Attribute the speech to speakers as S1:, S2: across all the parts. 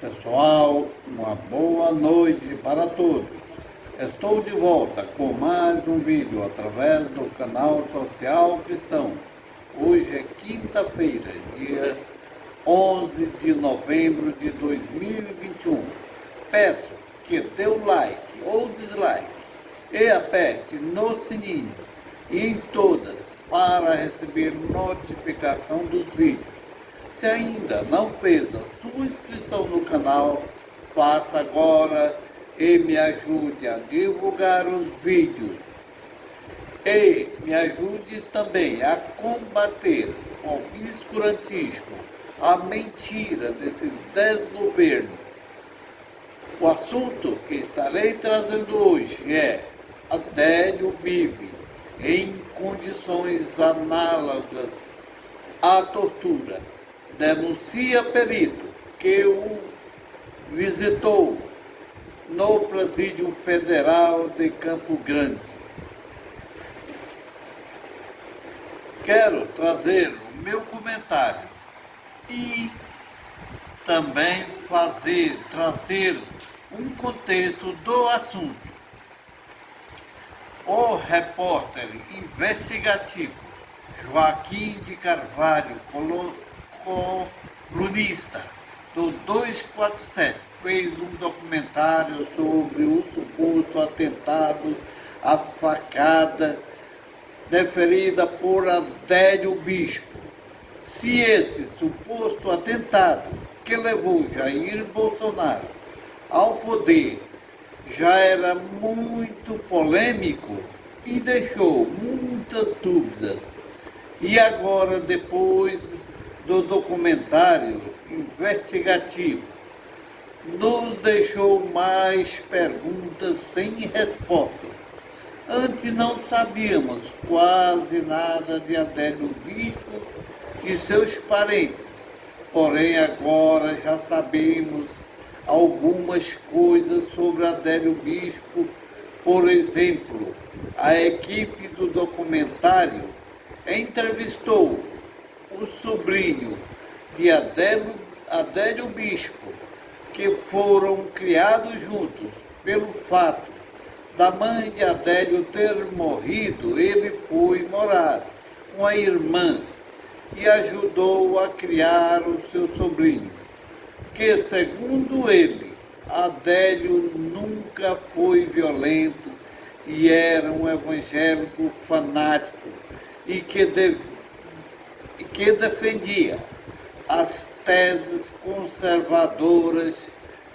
S1: Pessoal, uma boa noite para todos. Estou de volta com mais um vídeo através do canal Social Cristão. Hoje é quinta-feira, dia 11 de novembro de 2021. Peço que dê o like ou dislike e aperte no sininho e em todas para receber notificação dos vídeos. Se ainda não fez a sua inscrição no canal, faça agora e me ajude a divulgar os vídeos. E me ajude também a combater o obscurantismo, a mentira desse desgoverno. O assunto que estarei trazendo hoje é: Adélio vive em condições análogas à tortura. Denuncia perito que o visitou no Presídio Federal de Campo Grande. Quero trazer o meu comentário e também trazer um contexto do assunto. O repórter investigativo Joaquim de Carvalho, colunista do 247, fez um documentário sobre o suposto atentado à facada deferida por Adélio Bispo. Se esse suposto atentado que levou Jair Bolsonaro ao poder já era muito polêmico e deixou muitas dúvidas, e agora, depois do documentário investigativo, nos deixou mais perguntas sem respostas. Antes não sabíamos quase nada de Adélio Bispo e seus parentes, porém agora já sabemos algumas coisas sobre Adélio Bispo. Por exemplo, a equipe do documentário entrevistou o sobrinho de Adélio Bispo, que foram criados juntos. Pelo fato da mãe de Adélio ter morrido, ele foi morar com a irmã e ajudou a criar o seu sobrinho, que, segundo ele, Adélio nunca foi violento e era um evangélico fanático e que defendia as teses conservadoras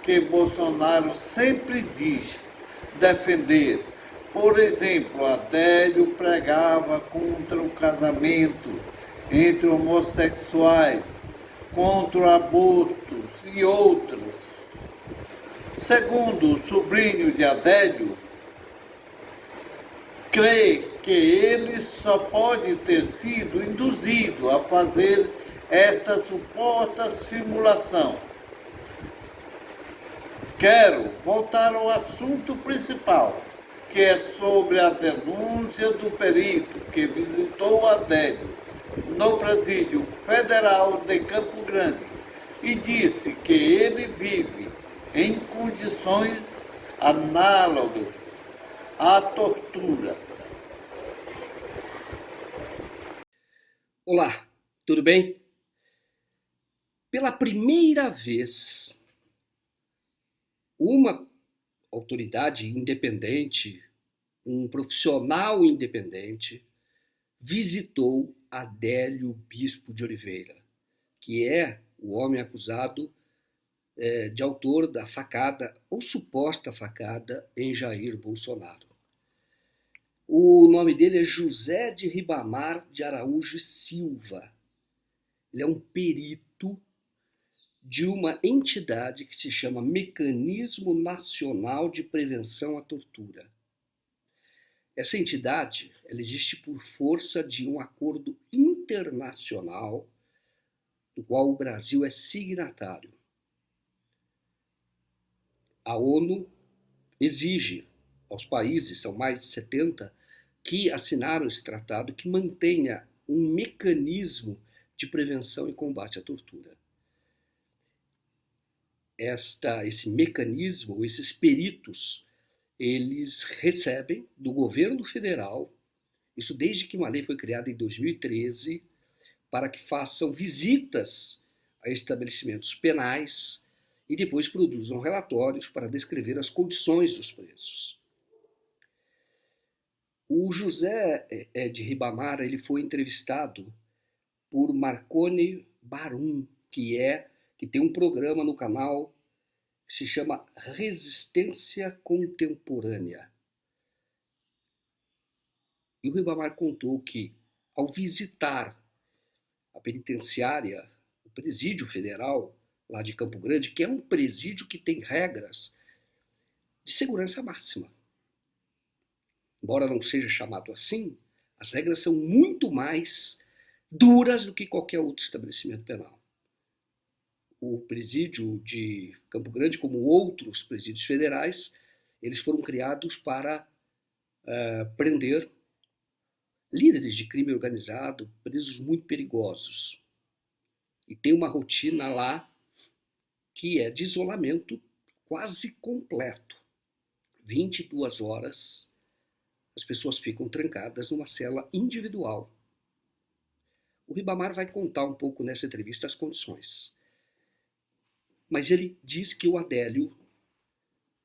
S1: que Bolsonaro sempre diz defender. Por exemplo, Adélio pregava contra o casamento entre homossexuais, contra abortos e outros. Segundo o sobrinho de Adélio, crê que ele só pode ter sido induzido a fazer esta suposta simulação. Quero voltar ao assunto principal, que é sobre a denúncia do perito que visitou Adélio no Presídio Federal de Campo Grande e disse que ele vive em condições análogas à tortura.
S2: Olá, tudo bem? Pela primeira vez, uma autoridade independente, um profissional independente, visitou Adélio Bispo de Oliveira, que é o homem acusado de autor da facada ou suposta facada em Jair Bolsonaro. O nome dele é José de Ribamar de Araújo e Silva. Ele é um perito de uma entidade que se chama Mecanismo Nacional de Prevenção à Tortura. Essa entidade, ela existe por força de um acordo internacional do qual o Brasil é signatário. A ONU exige aos países, são mais de 70, que assinaram esse tratado que mantenha um mecanismo de prevenção e combate à tortura. esse mecanismo, esses peritos, eles recebem do governo federal, isso desde que uma lei foi criada em 2013, para que façam visitas a estabelecimentos penais e depois produzam relatórios para descrever as condições dos presos. O José de Ribamar ele foi entrevistado por Marconi Barum, que tem um programa no canal que se chama Resistência Contemporânea. E o Ribamar contou que, ao visitar a penitenciária, o presídio federal lá de Campo Grande, que é um presídio que tem regras de segurança máxima. Embora não seja chamado assim, as regras são muito mais duras do que qualquer outro estabelecimento penal. O presídio de Campo Grande, como outros presídios federais, eles foram criados para prender líderes de crime organizado, presos muito perigosos. E tem uma rotina lá que é de isolamento quase completo. 22 horas as pessoas ficam trancadas numa cela individual. O Ribamar vai contar um pouco nessa entrevista as condições. Mas ele diz que o Adélio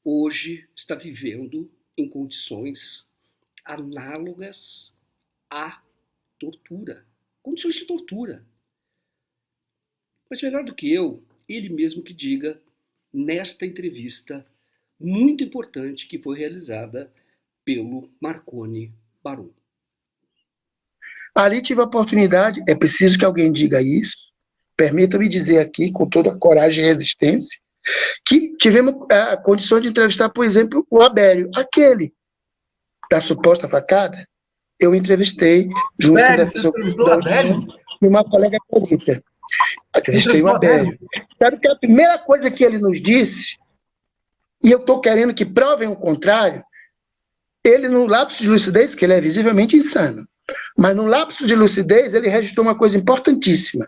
S2: hoje está vivendo em condições análogas à tortura. Condições de tortura. Mas melhor do que eu, ele mesmo que diga nesta entrevista muito importante que foi realizada pelo Marconi Barum.
S3: Ali tive a oportunidade, é preciso que alguém diga isso, permita-me dizer aqui, com toda a coragem e resistência, que tivemos a condição de entrevistar, por exemplo, o Abélio, aquele da suposta facada, eu entrevistei junto
S4: Sério,
S3: da
S4: você entrevistou o Adélio?
S3: e uma colega querida. Entrevistei o Abélio. Sabe que a primeira coisa que ele nos disse, e eu estou querendo que provem o contrário, ele, no lapso de lucidez, que ele é visivelmente insano, mas no lapso de lucidez, ele registrou uma coisa importantíssima.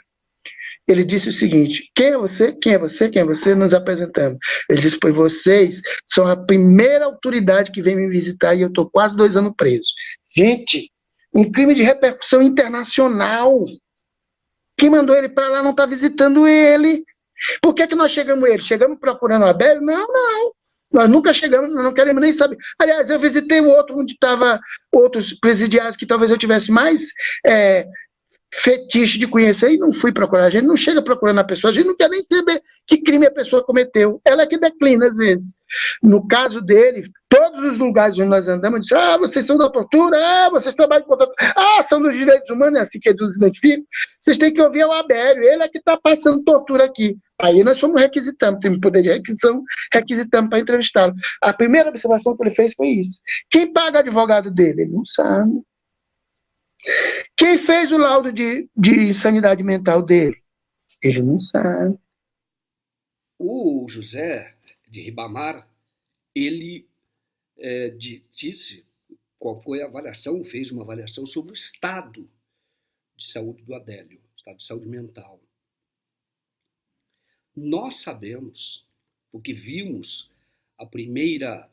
S3: Ele disse o seguinte: quem é você? Quem é você? Quem é você? Nos apresentamos. Ele disse: pois vocês são a primeira autoridade que vem me visitar e eu estou quase 2 anos preso. Gente, um crime de repercussão internacional. Quem mandou ele para lá não está visitando ele. Por que nós chegamos a ele? Chegamos procurando o Abélio? Não, não. Nós nunca chegamos, nós não queremos nem saber. Aliás, eu visitei o outro, onde estavam outros presidiários que talvez eu tivesse mais fetiche de conhecer, e não fui procurar. A gente não chega procurando a pessoa, a gente não quer nem saber que crime a pessoa cometeu. Ela é que declina, às vezes. No caso dele, todos os lugares onde nós andamos, disse: vocês são da tortura, vocês trabalham com tortura, são dos direitos humanos, é assim que eles nos identificam. Vocês têm que ouvir o Abélio, ele é que está passando tortura aqui. Aí nós fomos requisitamos, temos poder de requisição, requisitamos para entrevistá-lo. A primeira observação que ele fez foi isso. Quem paga o advogado dele? Ele não sabe. Quem fez o laudo de insanidade mental dele? Ele não sabe.
S2: O José de Ribamar, ele disse qual foi a avaliação, fez uma avaliação sobre o estado de saúde do Adélio, estado de saúde mental. Nós sabemos, porque vimos a primeira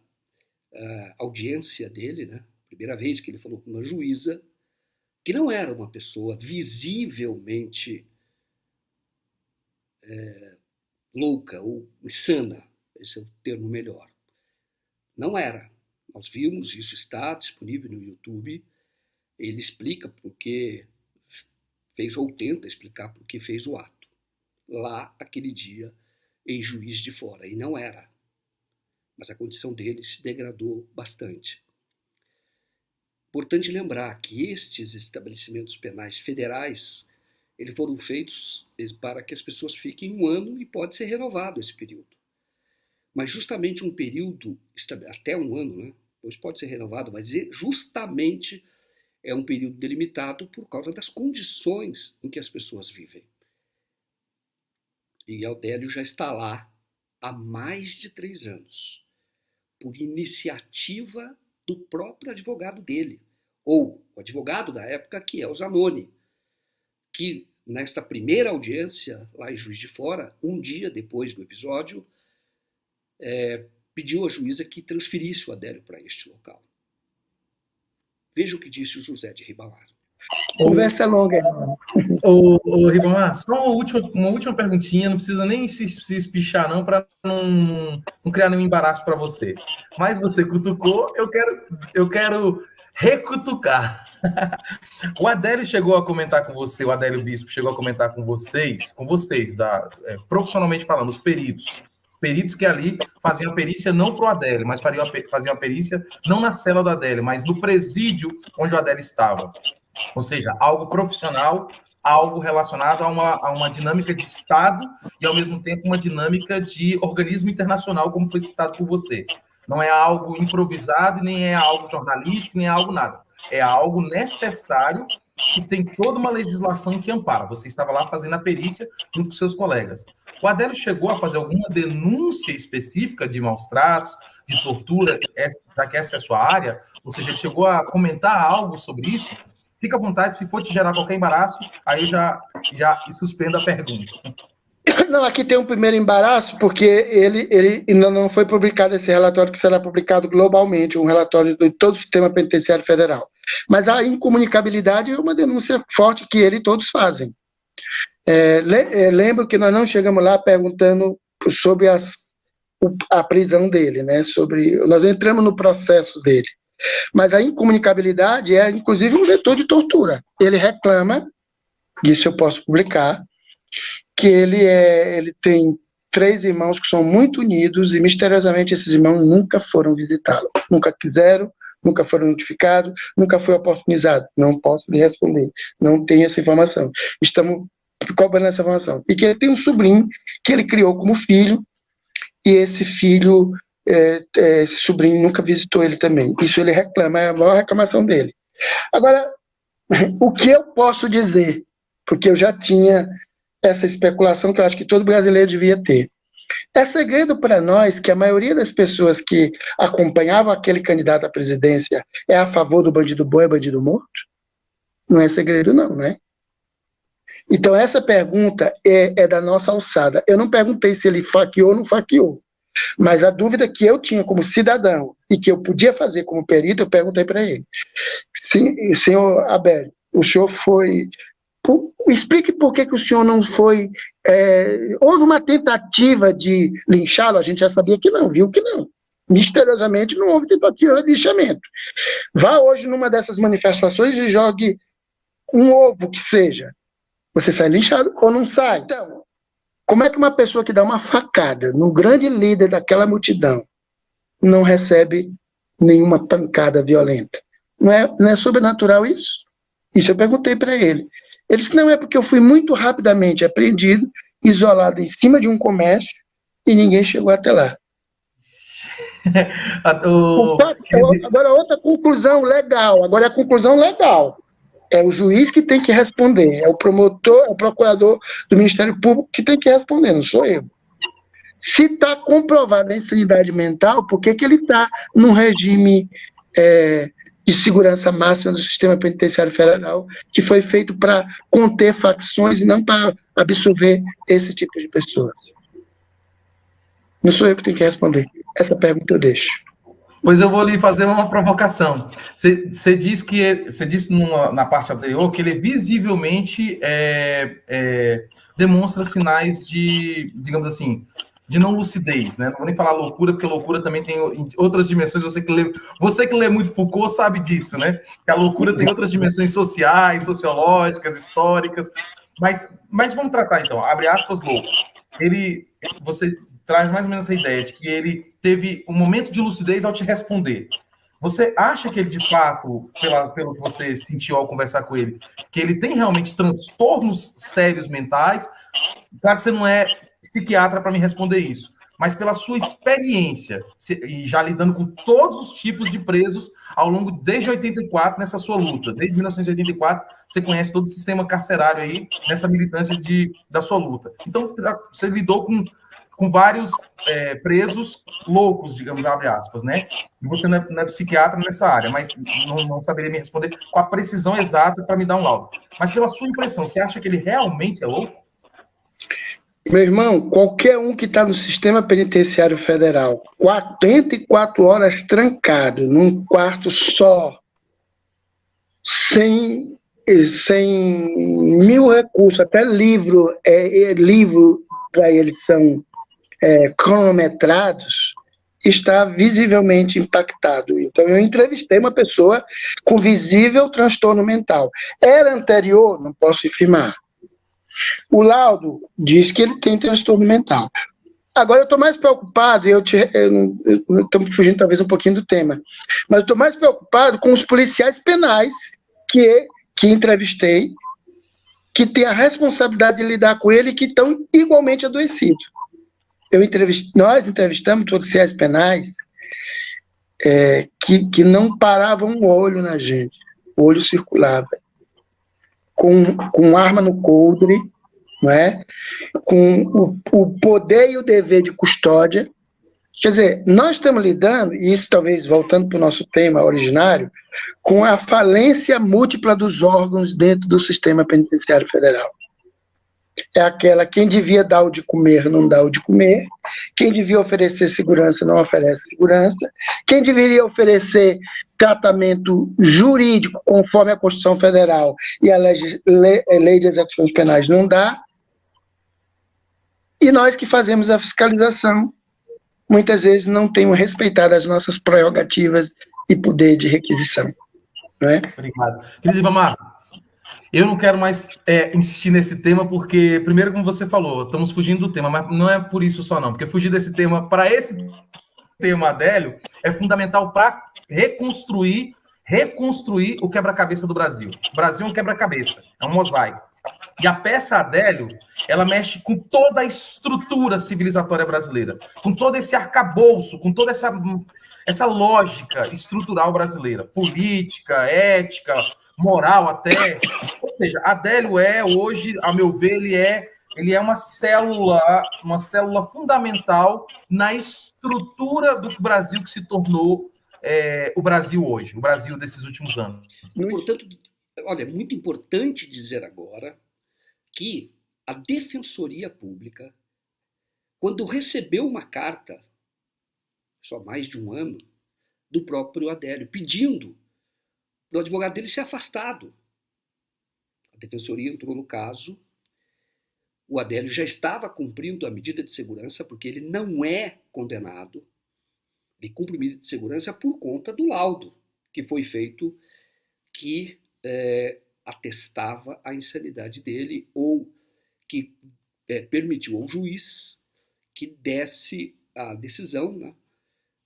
S2: audiência dele, né? Primeira vez que ele falou com uma juíza, que não era uma pessoa visivelmente louca ou insana, esse é o termo melhor. Não era. Nós vimos, isso está disponível no YouTube. Ele explica porque fez, ou tenta explicar porque fez o ato. Lá, aquele dia, em Juiz de Fora. E não era. Mas a condição dele se degradou bastante. Importante lembrar que estes estabelecimentos penais federais, eles foram feitos para que as pessoas fiquem 1 ano e pode ser renovado esse período. Mas justamente um período, até 1 ano, né? Pois pode ser renovado, mas justamente é um período delimitado por causa das condições em que as pessoas vivem. E Adélio já está lá há mais de 3 anos, por iniciativa do próprio advogado dele, ou o advogado da época, que é o Zanoni, que nesta primeira audiência, lá em Juiz de Fora, um dia depois do episódio, pediu à juíza que transferisse o Adélio para este local. Veja o que disse o José de Ribamar.
S3: Conversa longa.
S4: Ô, Ribamar, só uma última perguntinha, não precisa nem se espichar, não, para não criar nenhum embaraço para você. Mas você cutucou, eu quero recutucar. O Adélio chegou a comentar com você, o Adélio Bispo chegou a comentar com vocês, profissionalmente falando, os peritos que ali faziam a perícia não para o Adélio, mas faziam a perícia não na cela do Adélio, mas no presídio onde o Adélio estava. Ou seja, algo profissional, algo relacionado a uma dinâmica de Estado e, ao mesmo tempo, uma dinâmica de organismo internacional, como foi citado por você. Não é algo improvisado, nem é algo jornalístico, nem é algo nada. É algo necessário que tem toda uma legislação que ampara. Você estava lá fazendo a perícia junto com seus colegas. O Adélio chegou a fazer alguma denúncia específica de maus-tratos, de tortura, já que essa é a sua área? Ou seja, ele chegou a comentar algo sobre isso? Fica à vontade, se for te gerar qualquer embaraço, aí já suspenda a pergunta.
S3: Não, aqui tem um primeiro embaraço, porque ele ainda não foi publicado esse relatório, que será publicado globalmente, um relatório de todo o sistema penitenciário federal. Mas a incomunicabilidade é uma denúncia forte que ele e todos fazem. Lembro que nós não chegamos lá perguntando sobre a prisão dele, né? Nós entramos no processo dele. Mas a incomunicabilidade é, inclusive, um vetor de tortura. Ele reclama, isso eu posso publicar, que ele tem 3 irmãos que são muito unidos e, misteriosamente, esses irmãos nunca foram visitá-lo. Nunca quiseram, nunca foram notificados, nunca foi oportunizado. Não posso lhe responder. Não tenho essa informação. Estamos cobrando essa informação. E que ele tem um sobrinho que ele criou como filho, e esse filho... esse sobrinho nunca visitou ele também. Isso ele reclama, é a maior reclamação dele. Agora, o que eu posso dizer, porque eu já tinha essa especulação que eu acho que todo brasileiro devia ter. É segredo para nós que a maioria das pessoas que acompanhavam aquele candidato à presidência é a favor do bandido bom e bandido morto? Não é segredo não, né? Então essa pergunta é da nossa alçada. Eu não perguntei se ele faqueou ou não faqueou. Mas a dúvida que eu tinha como cidadão e que eu podia fazer como perito, eu perguntei para ele. Sim, senhor Abel, o senhor foi... Explique por que o senhor não foi... houve uma tentativa de linchá-lo, a gente já sabia que não, viu que não. Misteriosamente não houve tentativa de linchamento. Vá hoje numa dessas manifestações e jogue um ovo que seja. Você sai linchado ou não sai? Então... Como é que uma pessoa que dá uma facada no grande líder daquela multidão não recebe nenhuma pancada violenta? Não é sobrenatural isso? Isso eu perguntei para ele. Ele disse, não, é porque eu fui muito rapidamente apreendido, isolado em cima de um comércio e ninguém chegou até lá. Agora, outra conclusão legal. Agora, a conclusão legal. É o juiz que tem que responder, é o promotor, é o procurador do Ministério Público que tem que responder, não sou eu. Se está comprovada a insanidade mental, por que ele está num regime de segurança máxima do sistema penitenciário federal, que foi feito para conter facções e não para absorver esse tipo de pessoas? Não sou eu que tenho que responder. Essa pergunta eu deixo.
S4: Pois eu vou lhe fazer uma provocação. Você disse na parte anterior que ele visivelmente demonstra sinais de, digamos assim, de não lucidez, né? Não vou nem falar loucura, porque loucura também tem outras dimensões. Você que lê muito Foucault sabe disso, né? Que a loucura tem outras dimensões sociais, sociológicas, históricas. Mas vamos tratar, então, abre aspas, louco. Você traz mais ou menos essa ideia de que ele teve um momento de lucidez ao te responder. Você acha que ele, de fato, pelo que você sentiu ao conversar com ele, que ele tem realmente transtornos sérios mentais? Claro que você não é psiquiatra para me responder isso, mas pela sua experiência, e já lidando com todos os tipos de presos ao longo, desde 84, nessa sua luta. Desde 1984, você conhece todo o sistema carcerário aí, nessa militância da sua luta. Então, você lidou com vários presos loucos, digamos, abre aspas, né? E você não é psiquiatra nessa área, mas não saberia me responder com a precisão exata para me dar um laudo. Mas pela sua impressão, você acha que ele realmente é louco?
S3: Meu irmão, qualquer um que está no sistema penitenciário federal, 44 horas trancado num quarto só, sem, sem mil recursos, até livro para eles são cronometrados, está visivelmente impactado. Então, eu entrevistei uma pessoa com visível transtorno mental. Era anterior? Não posso afirmar. O laudo diz que ele tem transtorno mental. Agora, eu estou mais preocupado, estamos fugindo talvez um pouquinho do tema, mas estou mais preocupado com os policiais penais que entrevistei, que têm a responsabilidade de lidar com ele e que estão igualmente adoecidos. Nós entrevistamos policiais penais que não paravam o olho na gente, o olho circulava, com arma no coldre, não é? Com o poder e o dever de custódia. Quer dizer, nós estamos lidando, e isso talvez voltando para o nosso tema originário, com a falência múltipla dos órgãos dentro do sistema penitenciário federal. É aquela, quem devia dar o de comer não dá o de comer, quem devia oferecer segurança não oferece segurança, quem deveria oferecer tratamento jurídico conforme a Constituição Federal e a Lei de Execuções Penais não dá, e nós que fazemos a fiscalização, muitas vezes não temos respeitado as nossas prerrogativas e poder de requisição. Não é?
S4: Obrigado. Querido Ribamar, eu não quero mais insistir nesse tema, porque, primeiro, como você falou, estamos fugindo do tema, mas não é por isso só não, porque fugir desse tema, para esse tema, Adélio, é fundamental para reconstruir o quebra-cabeça do Brasil. O Brasil é um quebra-cabeça, é um mosaico. E a peça Adélio, ela mexe com toda a estrutura civilizatória brasileira, com todo esse arcabouço, com toda essa lógica estrutural brasileira, política, ética, moral até. Ou seja, Adélio hoje, a meu ver, ele é uma célula fundamental na estrutura do Brasil que se tornou o Brasil hoje, o Brasil desses últimos anos.
S2: Portanto, olha, é muito importante dizer agora que a Defensoria Pública, quando recebeu uma carta, só há mais de um ano, do próprio Adélio, pedindo para o advogado dele ser afastado. A Defensoria entrou no caso, o Adélio já estava cumprindo a medida de segurança, porque ele não é condenado, ele cumpre medida de segurança por conta do laudo que foi feito, que atestava a insanidade dele, ou que permitiu ao juiz que desse a decisão, né,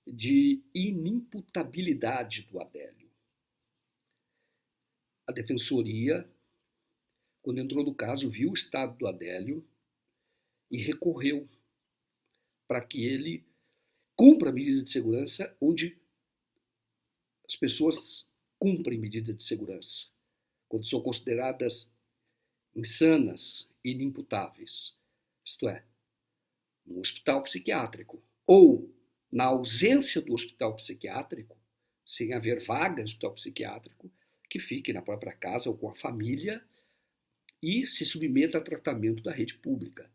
S2: de inimputabilidade do Adélio. A Defensoria, quando entrou no caso, viu o estado do Adélio e recorreu para que ele cumpra a medida de segurança onde as pessoas cumprem medida de segurança, quando são consideradas insanas e inimputáveis, isto é, no hospital psiquiátrico, ou na ausência do hospital psiquiátrico, sem haver vaga no hospital psiquiátrico, que fique na própria casa ou com a família e se submeta a tratamento da rede pública.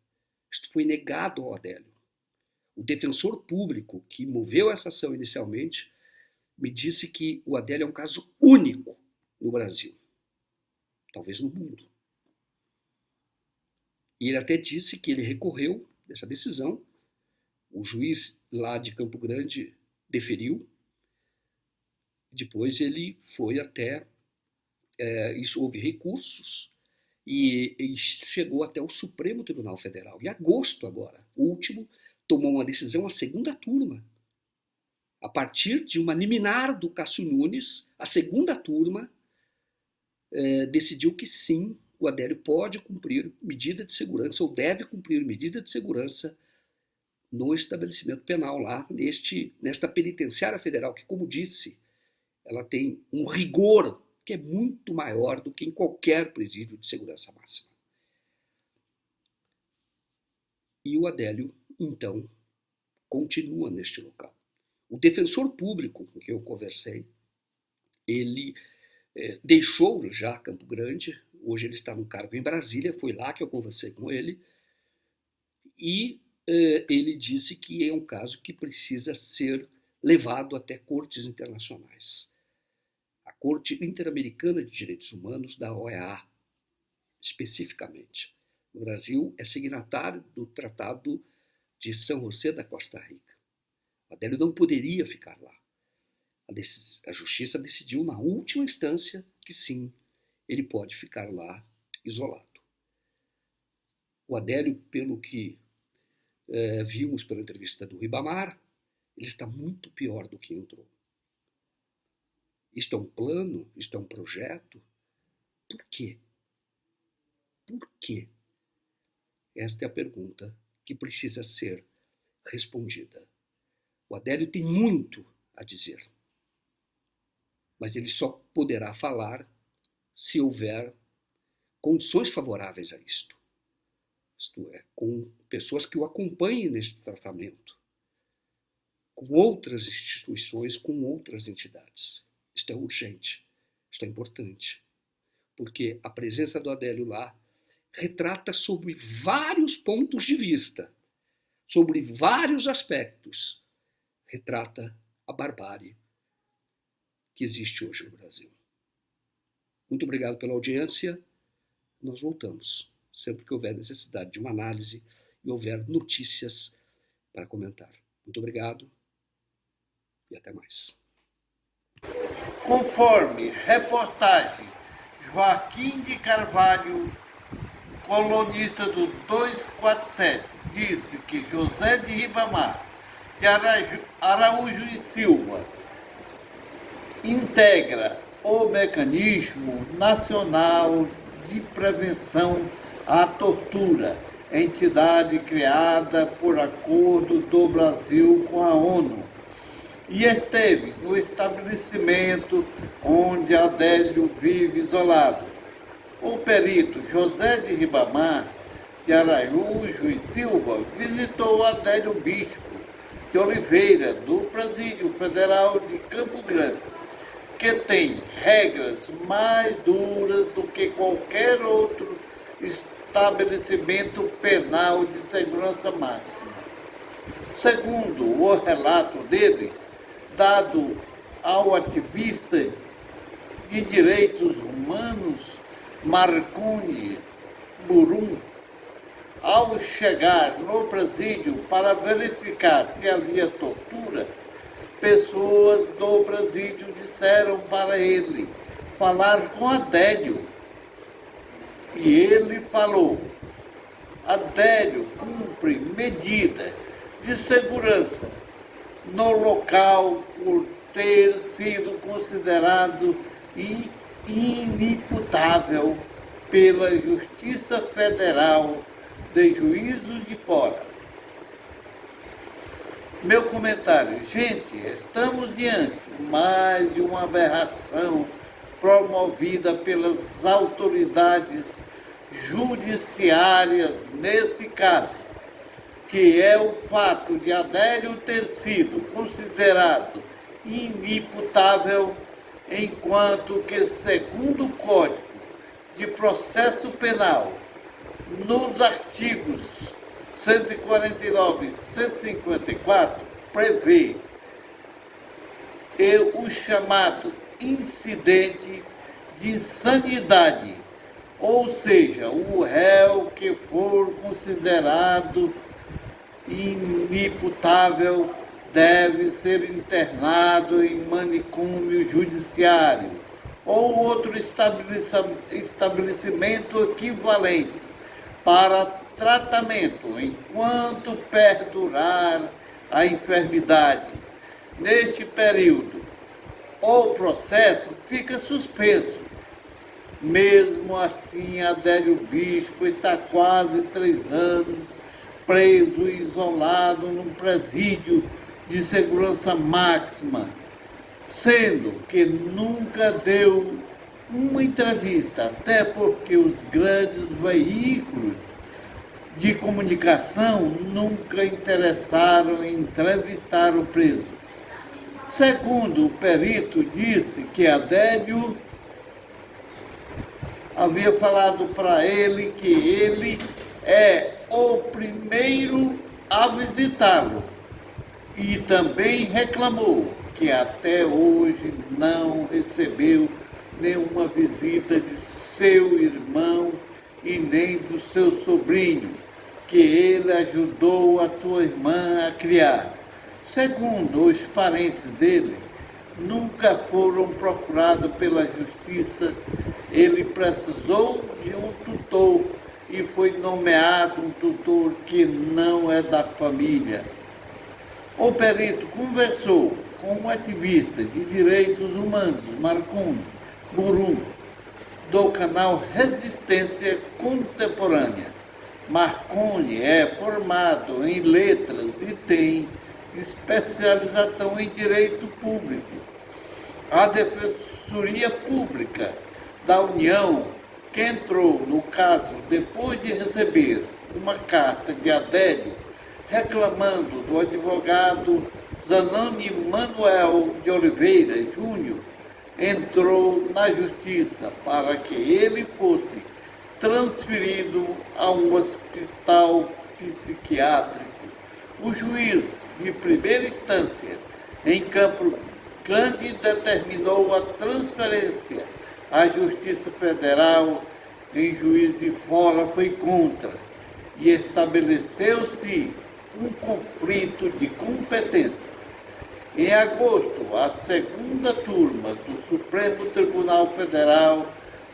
S2: Isto foi negado ao Adélio. O defensor público que moveu essa ação inicialmente me disse que o Adélio é um caso único no Brasil, talvez no mundo. E ele até disse que ele recorreu dessa decisão, o juiz lá de Campo Grande deferiu, depois ele foi até, isso houve recursos, e chegou até o Supremo Tribunal Federal. Em agosto agora, o último, tomou uma decisão, a segunda turma, a partir de uma liminar do Cássio Nunes, a segunda turma decidiu que sim, o Adélio pode cumprir medida de segurança, ou deve cumprir medida de segurança no estabelecimento penal lá, nesta penitenciária federal, que, como disse, ela tem um rigor que é muito maior do que em qualquer presídio de segurança máxima. E o Adélio, então, continua neste local. O defensor público com quem eu conversei, ele deixou já Campo Grande, hoje ele está num cargo em Brasília, foi lá que eu conversei com ele, E ele disse que é um caso que precisa ser levado até cortes internacionais. A Corte Interamericana de Direitos Humanos, da OEA, especificamente. O Brasil é signatário do Tratado de São José da Costa Rica. O Adélio não poderia ficar lá. A justiça decidiu, na última instância, que sim, ele pode ficar lá isolado. O Adélio, pelo que vimos pela entrevista do Ribamar, ele está muito pior do que entrou. Isto é um plano? Isto é um projeto? Por quê? Por quê? Esta é a pergunta que precisa ser respondida. O Adélio tem muito a dizer, mas ele só poderá falar se houver condições favoráveis a isto. Isto é, com pessoas que o acompanhem neste tratamento, com outras instituições, com outras entidades. Isto é urgente, isto é importante, porque a presença do Adélio lá retrata sobre vários pontos de vista, sobre vários aspectos, retrata a barbárie que existe hoje no Brasil. Muito obrigado pela audiência. Nós voltamos sempre que houver necessidade de uma análise e houver notícias para comentar. Muito obrigado e até mais.
S1: Conforme reportagem Joaquim de Carvalho, colunista do 247, disse que José de Ribamar de Araújo e Silva integra o Mecanismo Nacional de Prevenção à Tortura, entidade criada por acordo do Brasil com a ONU, e esteve no estabelecimento onde Adélio vive isolado. O perito José de Ribamar de Araújo e Silva visitou Adélio Bispo de Oliveira, do Presídio Federal de Campo Grande, que tem regras mais duras do que qualquer outro estabelecimento penal de segurança máxima. Segundo o relato dele, dado ao ativista de direitos humanos Marconi Burum, ao chegar no presídio para verificar se havia tortura, pessoas do presídio disseram para ele falar com Adélio. E ele falou: Adélio cumpre medida de segurança no local por ter sido considerado inimputável pela Justiça Federal de Juízo de Fora. Meu comentário: gente, estamos diante mais de uma aberração promovida pelas autoridades judiciárias nesse caso, que é o fato de Adélio ter sido considerado inimputável, enquanto que, segundo o Código de Processo Penal, nos artigos 149 e 154, prevê o chamado incidente de insanidade, ou seja, o réu que for considerado inimputável deve ser internado em manicômio judiciário ou outro estabelecimento equivalente para tratamento enquanto perdurar a enfermidade. Neste período, o processo fica suspenso. Mesmo assim, Adélio Bispo está quase 3 anos preso e isolado num presídio de segurança máxima, sendo que nunca deu uma entrevista, até porque os grandes veículos de comunicação nunca interessaram em entrevistar o preso. Segundo o perito, disse que Adélio havia falado para ele que ele é o primeiro a visitá-lo e também reclamou que até hoje não recebeu nenhuma visita de seu irmão e nem do seu sobrinho, que ele ajudou a sua irmã a criar. Segundo os parentes dele, nunca foram procurados pela justiça. Ele precisou de um tutor e foi nomeado um tutor que não é da família. O perito conversou com um ativista de direitos humanos, Marconi Burum, do canal Resistência Contemporânea. Marconi é formado em letras e tem especialização em direito público. A Defensoria Pública da União, que entrou no caso depois de receber uma carta de Adélio reclamando do advogado Zanoni Manuel de Oliveira Júnior, entrou na justiça para que ele fosse transferido a um hospital psiquiátrico. O juiz de primeira instância em Campo Grande determinou a transferência à Justiça Federal. Em Juiz de Fora foi contra e estabeleceu-se um conflito de competência. Em agosto, a segunda turma do Supremo Tribunal Federal,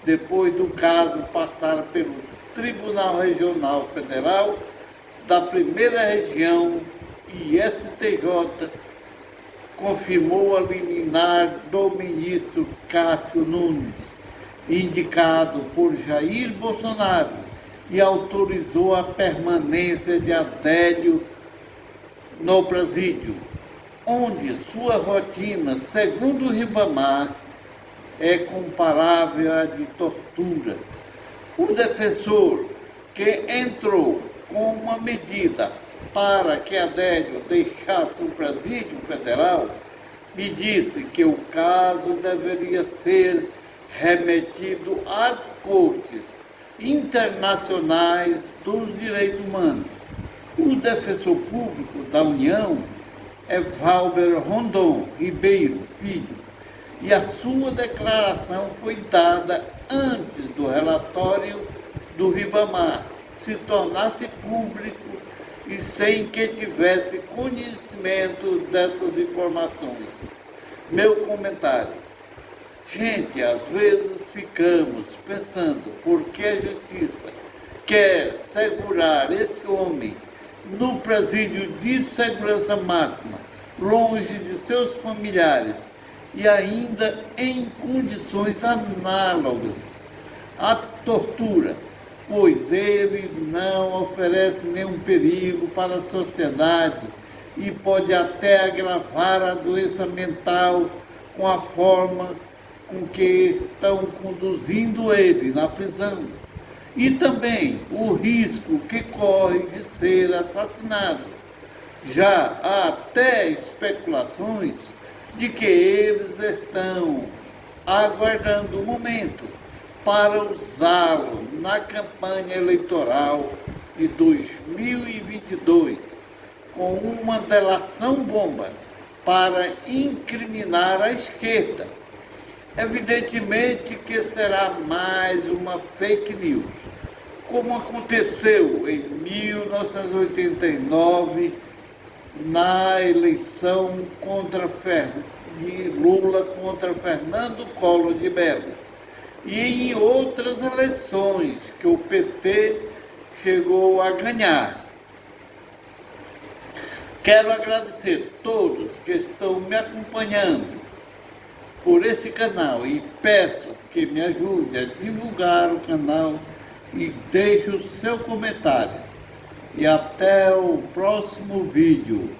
S1: depois do caso passar pelo Tribunal Regional Federal da Primeira Região e STJ, confirmou a liminar do ministro Cássio Nunes, indicado por Jair Bolsonaro, e autorizou a permanência de Adélio no presídio, onde sua rotina, segundo Ribamar, é comparável à de tortura. O defensor, que entrou com uma medida para que Adélio deixasse o presídio federal, me disse que o caso deveria ser remetido às cortes internacionais dos direitos humanos. O defensor público da União é Valber Rondon Ribeiro Filho, e a sua declaração foi dada antes do relatório do Ribamar se tornasse público e sem que tivesse conhecimento dessas informações. Meu comentário. Gente, às vezes ficamos pensando por que a justiça quer segurar esse homem no presídio de segurança máxima, longe de seus familiares e ainda em condições análogas à tortura, pois ele não oferece nenhum perigo para a sociedade e pode até agravar a doença mental com a forma com que estão conduzindo ele na prisão. E também o risco que corre de ser assassinado. Já há até especulações de que eles estão aguardando o momento para usá-lo na campanha eleitoral de 2022 com uma delação bomba para incriminar a esquerda. Evidentemente que será mais uma fake news, como aconteceu em 1989 na eleição de Lula contra Fernando Collor de Mello e em outras eleições que o PT chegou a ganhar. Quero agradecer a todos que estão me acompanhando por esse canal e peço que me ajude a divulgar o canal e deixe o seu comentário. E até o próximo vídeo.